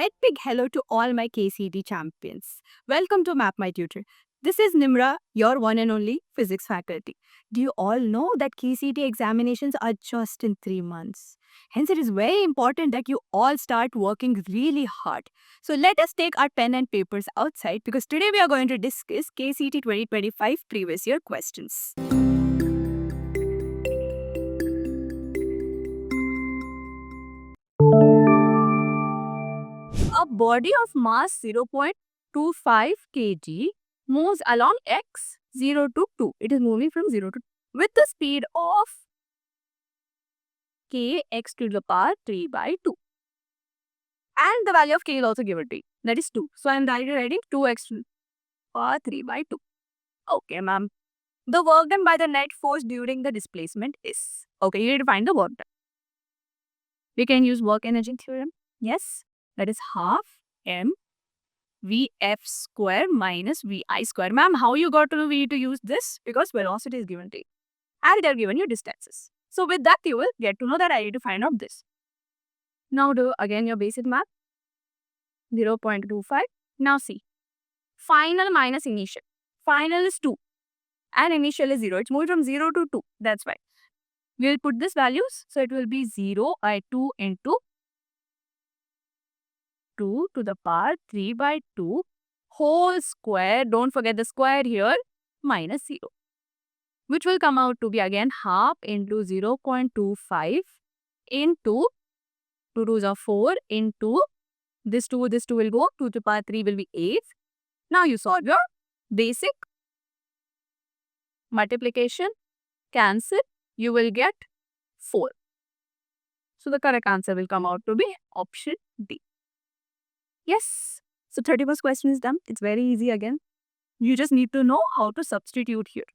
let big hello to all my KCD champions. Welcome to Map My Tutor. This is Nimra, your one and only physics faculty. Do you all know that KCD examinations are just in 3 months? Hence, it is very important that you all start working really hard. So, let us take our pen and papers outside because today we are going to discuss KCT 2025 previous year questions. A body of mass 0.25 kg moves along x 0 to 2. It is moving from 0 to 2 with the speed of k x to the power 3 by 2. And the value of k is also given to you. That is 2. So I am directly writing 2x to the power 3 by 2. Okay, ma'am. The work done by the net force during the displacement is. Okay, you need to find the work done. We can use work energy theorem. Yes, that is half m Vf square minus Vi square. Ma'am, how you got to know we need to use this? Because velocity is given to you. And they are given you distances. So with that, you will get to know that I need to find out this. Now do again your basic math. 0.25. Now see. Final minus initial. Final is 2. And initial is 0. It's moved from 0 to 2. That's why. We will put these values. So it will be 0 by 2 into 2 to the power 3 by 2 whole square. Don't forget the square here. Minus 0. Which will come out to be again half into 0.25 into 2 2s are 4 into this 2 will go 2 to the power 3 will be 8. Now you solve your basic multiplication, cancel, you will get 4. So the correct answer will come out to be option D. Yes. So 31st question is done. It's very easy again. You just need to know how to substitute here.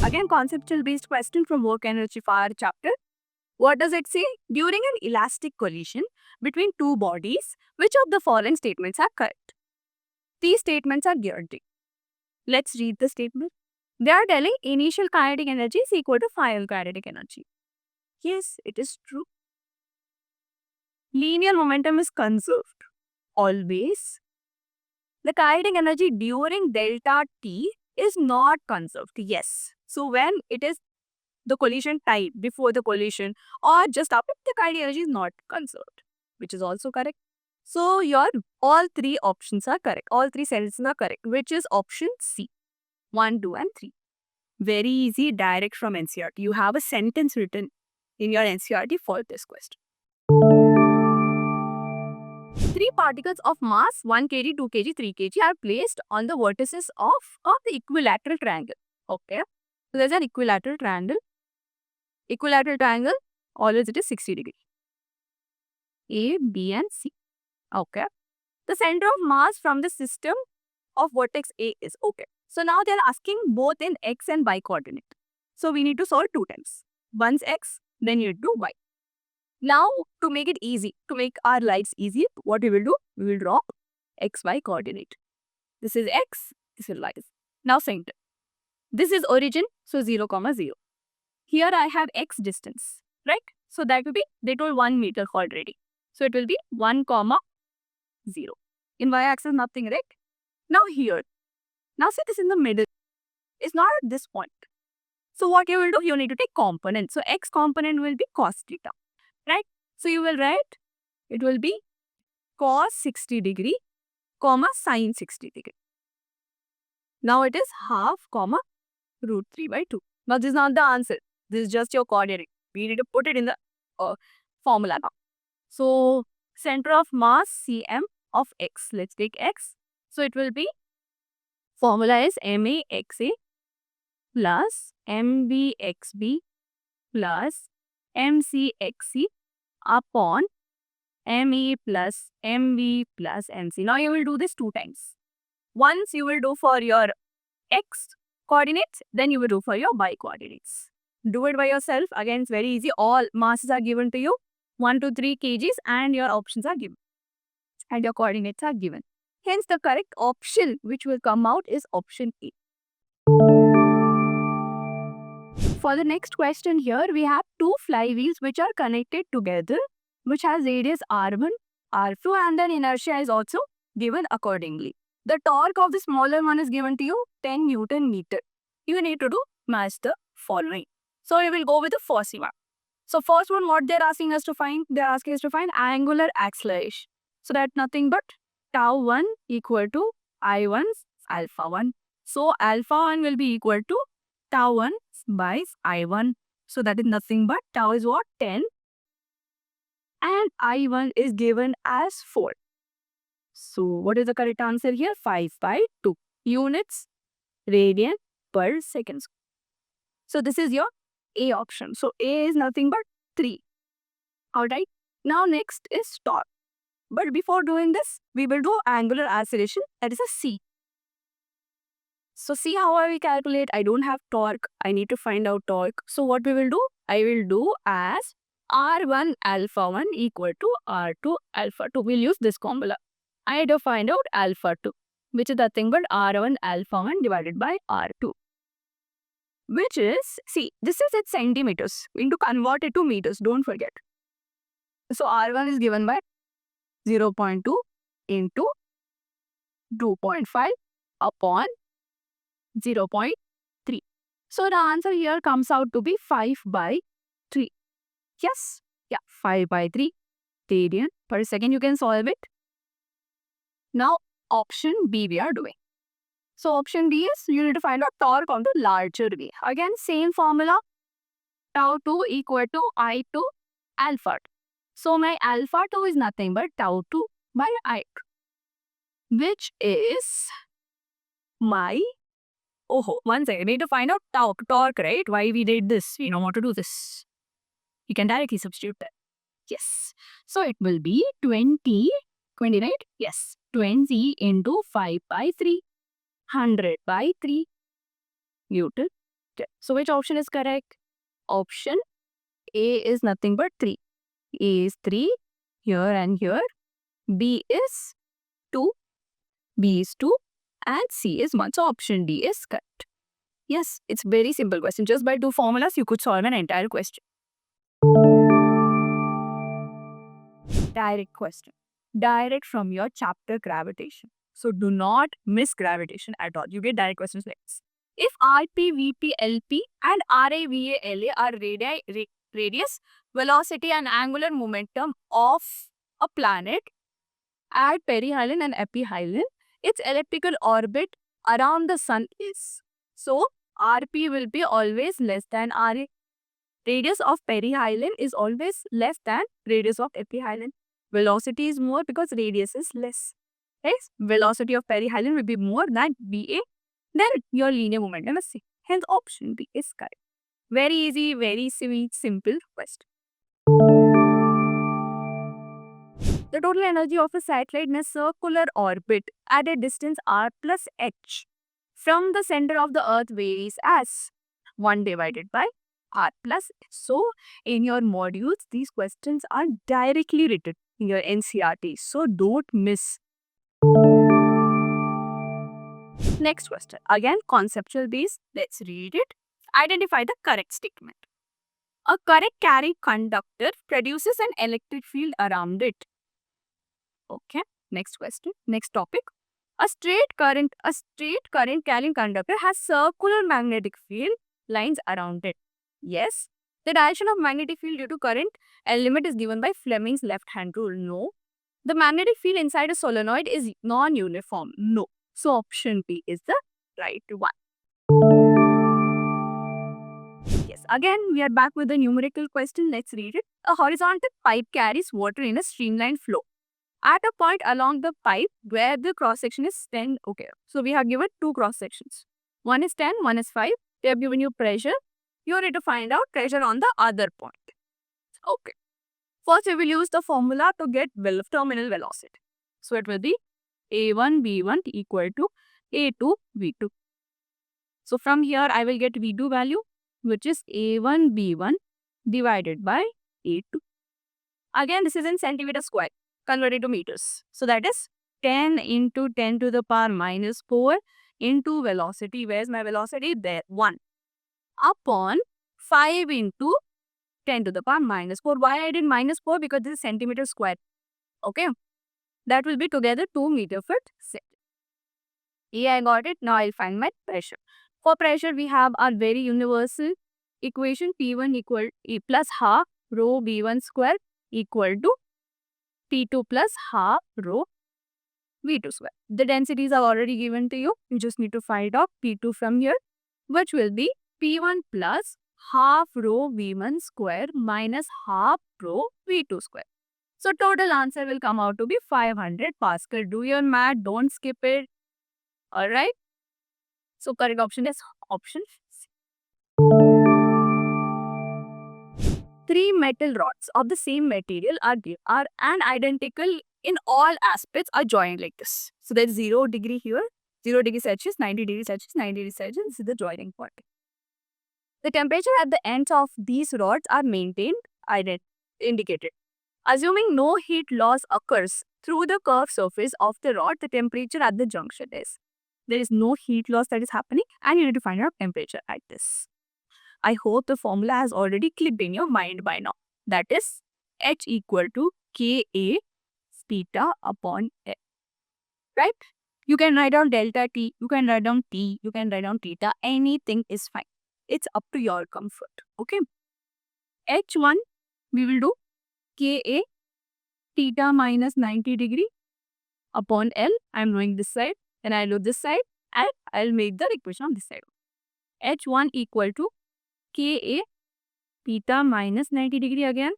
Again, conceptual based question from work energy for our chapter. What does it say? During an elastic collision between two bodies, which of the following statements are correct? These statements are given to you. Let's read the statement. They are telling initial kinetic energy is equal to final kinetic energy. Yes, it is true. Linear momentum is conserved. Always. The kinetic energy during delta t is not conserved. Yes. So when it is the collision time, before the collision or just after, the kinetic energy is not conserved, which is also correct. So your all three options are correct. All three sentences are correct, which is option C. 1, 2 and 3. Very easy, direct from NCERT. You have a sentence written in your NCERT for this question. 3 particles of mass 1 kg, 2 kg, 3 kg are placed on the vertices of the equilateral triangle. Okay. So there's an equilateral triangle. Equilateral triangle, always it is 60 degree. A, B and C. Okay. The center of mass from the system of vertex A is okay. So now they are asking both in x and y coordinate. So we need to solve 2 times. Once x, then you do y. Now to make it easy, to make our lives easy, what we will do? We will draw xy coordinate. This is x, this is y. Now center. This is origin, so 0, 0. Here I have x distance, right? So that will be, they told 1 meter already. So it will be 1, 0. In y-axis, nothing, right? Now here. Now see this in the middle. It's not at this point. So what you will do? You need to take component. So x component will be cos theta, right? So you will write, it will be cos 60 degree, comma sin 60 degree. Now it is half, comma root 3 by 2. Now this is not the answer. This is just your coordinate. We need to put it in the formula now. So center of mass cm of x. Let's take x. So it will be, formula is MAXA plus MBXB plus MCXC upon ME plus MV plus MC. Now you will do this 2 times. Once you will do for your x coordinates, then you will do for your y coordinates. Do it by yourself. Again, it's very easy. All masses are given to you. 1 to 3 kgs and your options are given. And your coordinates are given. Hence, the correct option which will come out is option A. For the next question here, we have 2 flywheels which are connected together which has radius r1, r2, and then inertia is also given accordingly. The torque of the smaller one is given to you 10 Newton meter. You need to match the following. So we will go with the first one. So first one, what they're asking us to find? They're asking us to find angular acceleration. So that's nothing but tau 1 equal to I1 alpha 1. So alpha 1 will be equal to tau 1 by I1. So that is nothing but tau is what? 10. And I1 is given as 4. So what is the correct answer here? 5 by 2 units radian per second. So this is your A option. So A is nothing but 3. Alright. Now next is torque. But before doing this, we will do angular acceleration, that is a C. So see how I will calculate. I don't have torque. I need to find out torque. So what we will do? I will do as R1 alpha 1 equal to R2 alpha 2. We'll use this formula. I need to find out alpha 2, which is nothing but R1 alpha 1 divided by R2. Which is, see, this is in centimeters. We need to convert it to meters. Don't forget. So R1 is given by 0.2 into 2.5 upon 0.3. So the answer here comes out to be 5 by 3. Yes? Yeah, 5 by 3 radian per second. You can solve it. Now, option B we are doing. So option B is you need to find out torque on the larger way. Again, same formula. Tau 2 equal to I2 alpha 2. So my alpha 2 is nothing but tau 2 by I2. Which is my... Oh, one second. We need to find out torque, right? Why we did this? We know how to do this. You can directly substitute that. Yes. So it will be 20, right? Yes. 20 into 5 by 3. 100 by 3 Newton. So which option is correct? Option A is nothing but 3. A is 3 here and here. B is 2. B is 2 and C is 1. So option D is correct. Yes, it's very simple question. Just by 2 formulas, you could solve an entire question. Direct question. Direct from your chapter gravitation. So do not miss gravitation at all. You get direct questions like this. If RP, VP, LP and RA, VA, LA are radius, velocity and angular momentum of a planet at perihelion and epihelon, its elliptical orbit around the sun is. So RP will be always less than RA. Radius of perihelion is always less than radius of epihelon. Velocity is more because radius is less. Right? Velocity of perihelion will be more than VA, then your linear momentum is C. Hence option B is correct. Very easy, very sweet, simple question. The total energy of a satellite in a circular orbit at a distance r plus h from the center of the earth varies as 1 divided by r plus h. So, in your modules, these questions are directly written in your NCERT. So, don't miss. Next question. Again, conceptual base. Let's read it. Identify the correct statement. A current carrying conductor produces an electric field around it. Okay. Next question. Next topic. A straight current carrying conductor has circular magnetic field lines around it. Yes. The direction of magnetic field due to current element is given by Fleming's left-hand rule. No. The magnetic field inside a solenoid is non-uniform. No. So option B is the right one. Yes, again we are back with the numerical question. Let's read it. A horizontal pipe carries water in a streamlined flow. At a point along the pipe where the cross section is 10. Okay, so we have given 2 cross sections. One is 10, one is 5. They have given you pressure. You need to find out pressure on the other point. Okay. First, we will use the formula to get terminal velocity. So it will be A1 B1 equal to A2 V2. So from here, I will get V2 value, which is A1 B1 divided by A2. Again, this is in centimeter square, converted to meters. So that is 10 into 10 to the power minus 4 into velocity. Where's my velocity? There, 1. Upon 5 into 10 to the power minus 4. Why I did minus 4? Because this is centimeter square. Okay. That will be together 2 meter foot second. Yeah, I got it. Now I'll find my pressure. For pressure, we have our very universal equation P1 equal E plus half rho V1 square equal to P2 plus half rho V2 square. The densities are already given to you. You just need to find out P2 from here, which will be P1 plus half rho V1 square minus half rho V2 square. So total answer will come out to be 500 Pascal. Do your math, don't skip it. Alright. So correct option is option C. 3 metal rods of the same material are identical in all aspects are joined like this. So there's 0 degree here, 0 degree Celsius, 90 degree Celsius, 90 degree Celsius. This is the joining point. The temperature at the ends of these rods are maintained, indicated. Assuming no heat loss occurs through the curved surface of the rod, the temperature at the junction is. There is no heat loss that is happening and you need to find out temperature at this. I hope the formula has already clicked in your mind by now. That is H equal to Ka theta upon L. Right? You can write down delta T, you can write down T, you can write down theta. Anything is fine. It's up to your comfort. Okay? H1, we will do Ka theta minus 90 degree upon L. I am knowing this side and I'll do this side and I'll make the equation on this side. H1 equal to Ka theta minus 90 degree again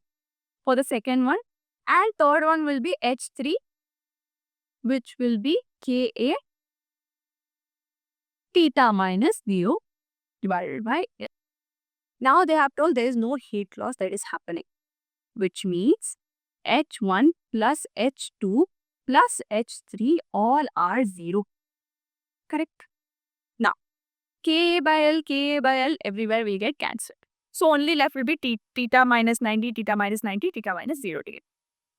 for the second one, and third one will be H3, which will be Ka theta minus 0 divided by L. Now they have told there is no heat loss that is happening, which means H1 plus H2 plus H3 all are 0. Correct? Now, Ka by L, everywhere will get cancelled. So only left will be theta minus 90, theta minus 90, theta minus 0 degree.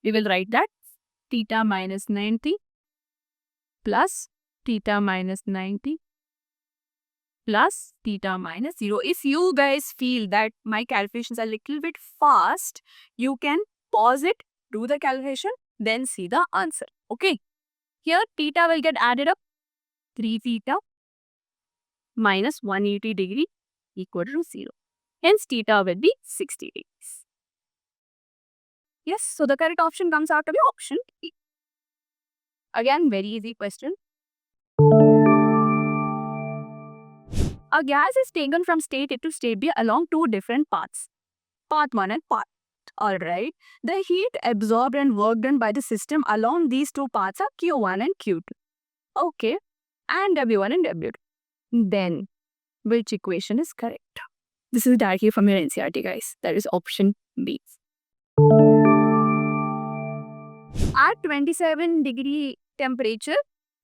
We will write that theta minus 90 plus theta minus 90 plus theta minus 0. If you guys feel that my calculations are a little bit fast, you can pause it, do the calculation, then see the answer. Okay. Here theta will get added up. 3 theta minus 180 degree equal to 0. Hence theta will be 60 degrees. Yes, so the correct option comes out to be option E. Again, very easy question. A gas is taken from state A to state B along two different paths. Path 1 and path. Alright. The heat absorbed and work done by the system along these two paths are Q1 and Q2. Okay. And W1 and W2. Then, which equation is correct? This is directly from your NCERT, guys. That is option B. At 27 degree temperature,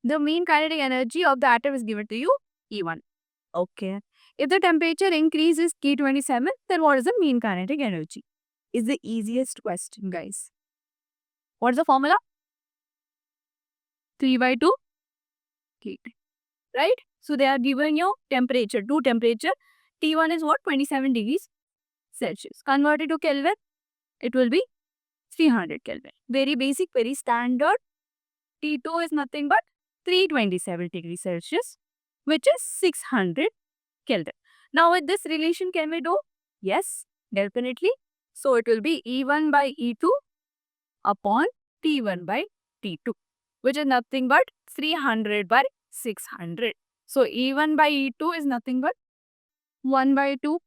the mean kinetic energy of the atom is given to you, E1. Okay. If the temperature increases K27, then what is the mean kinetic energy? Is the easiest question, guys. What is the formula? 3 by 2 K. Right? So they are given you temperature, two temperature. T1 is what? 27 degrees Celsius. Converted to Kelvin, it will be 300 Kelvin. Very basic, very standard. T2 is nothing but 327 degrees Celsius, which is 600 Kelvin. Now with this relation, can we do? Yes, definitely. So it will be E1 by E2 upon T1 by T2, which is nothing but 300 by 600. So E1 by E2 is nothing but 1 by 2.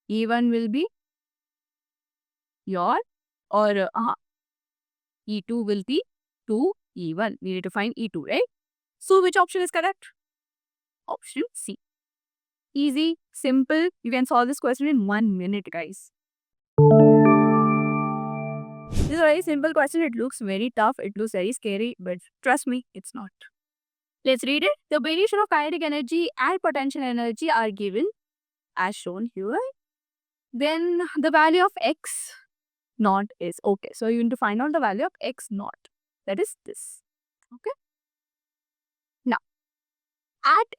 E1 will be your, or E2 will be 2 E1. We need to find E2, right? So which option is correct? Option C. Easy, simple. You can solve this question in 1 minute, guys. This is a very simple question. It looks very tough. It looks very scary, but trust me, it's not. Let's read it. The variation of kinetic energy and potential energy are given as shown here. Then the value of x naught is okay. So you need to find out the value of x naught. That is this. Okay. Now, at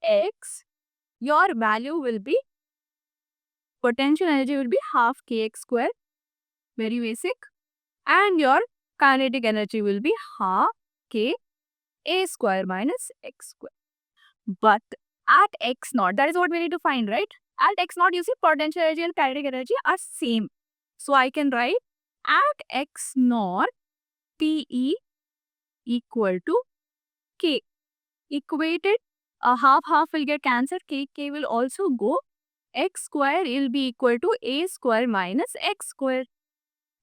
x, your value will be potential energy will be half kx square, very basic, and your kinetic energy will be half k a square minus x square. But at x naught, that is what we need to find, right? At x naught, you see potential energy and kinetic energy are same. So I can write at x naught PE equal to k. Equated, half will get cancelled, k will also go. X square will be equal to a square minus x square.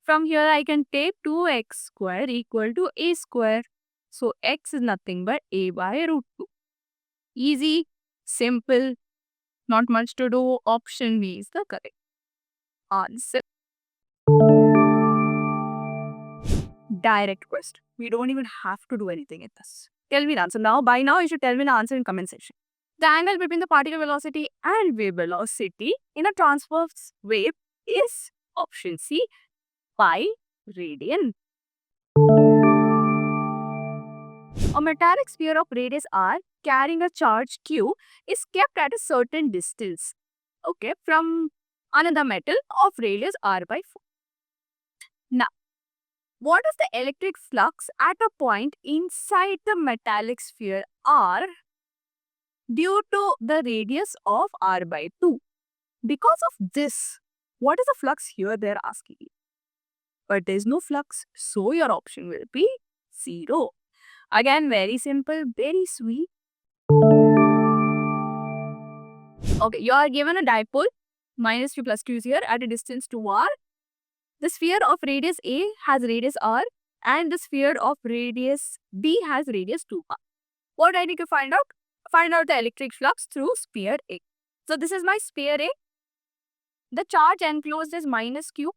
From here I can take 2x square equal to a square. So x is nothing but a by root 2. Easy, simple, not much to do. Option B is the correct answer. Direct question. We don't even have to do anything in this. Tell me the answer. By now, you should tell me the answer in comment section. The angle between the particle velocity and wave velocity in a transverse wave is option C, pi radian. A metallic sphere of radius r carrying a charge q is kept at a certain distance, okay, from another metal of radius r by 4. Now, what is the electric flux at a point inside the metallic sphere r due to the radius of r by 2? Because of this, what is the flux here they're asking you? But there's no flux, so your option will be 0. Again, very simple, very sweet. Okay, you are given a dipole, minus q plus q is here at a distance 2r. The sphere of radius A has radius r and the sphere of radius B has radius 2r. What I need to find out? Find out the electric flux through sphere A. So this is my sphere A. The charge enclosed is minus q.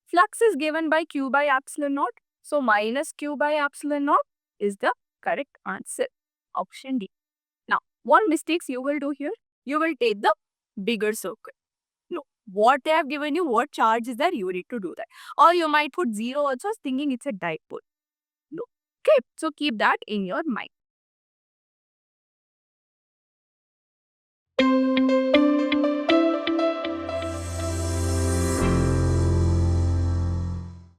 Flux is given by q by epsilon naught. So minus q by epsilon naught is the correct answer. Option D. Now, what mistakes you will do here? You will take the bigger circle. No, what they have given you, what charge is there, you need to do that. Or you might put 0 also thinking it's a dipole. No. Okay, so keep that in your mind.